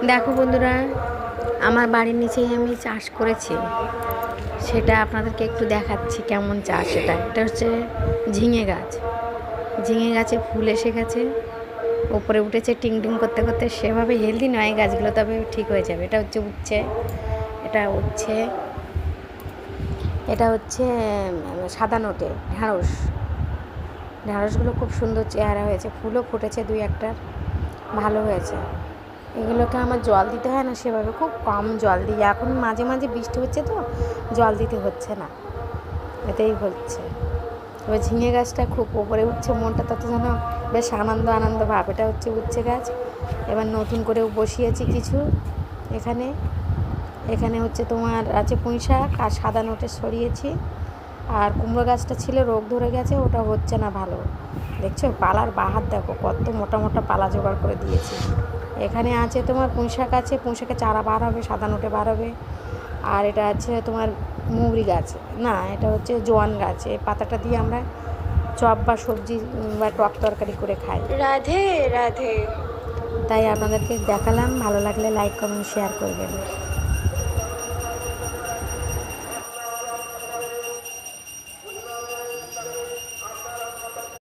দেখো বন্ধুরা, আমার বাড়ির নিচেই আমি চাষ করেছি, সেটা আপনাদেরকে একটু দেখাচ্ছি কেমন চাষ। এটা হচ্ছে ঝিঙে গাছ। ঝিঙে গাছে ফুল এসে গেছে, ওপরে উঠেছে টিং টিং করতে করতে। সেভাবে হেলদি নয় গাছগুলো, তবে ঠিক হয়ে যাবে। এটা হচ্ছে উচ্ছে, এটা উচ্ছে, এটা হচ্ছে সাদা নোটে ঢ্যাঁড়স। ঢ্যাঁড়সগুলো খুব সুন্দর চেহারা হয়েছে, ফুলও ফুটেছে দুই একটার, ভালো হয়েছে। এগুলোকে আমার জল দিতে হয় না সেভাবে, খুব কম জল দিই। এখন মাঝে মাঝে বৃষ্টি হচ্ছে তো জল দিতে হচ্ছে না, এতেই হচ্ছে। এবার ঝিঙে গাছটা খুব ওপরে উঠছে, মনটা তত যেন বেশ আনন্দ আনন্দ ভাব। এটা হচ্ছে উচ্ছে গাছ। এবার নতুন করেও বসিয়েছি কিছু এখানে। এখানে হচ্ছে তোমার আছে পুঁই শাক আর সাদা নোটে সরিয়েছি। আর কুমড়ো গাছটা ছিল, রোগ ধরে গেছে, ওটা হচ্ছে না ভালো। দেখছো পালার বাহার দেখো, কত মোটা মোটা পালা জোগাড় করে দিয়েছি। এখানে আছে তোমার পুঁই শাক আছে, পুঁই শাকের চারা বার হবে, সাদা নোটে বার হবে। আর এটা আছে তোমার মুগরি গাছ, না এটা হচ্ছে জোয়ান গাছ। এই পাতাটা দিয়ে আমরা চপ বা সবজি বা টক তরকারি করে খাই। রাধে রাধে। তাই আপনাদেরকে দেখালাম, ভালো লাগলে লাইক কমেন্ট শেয়ার করবেন।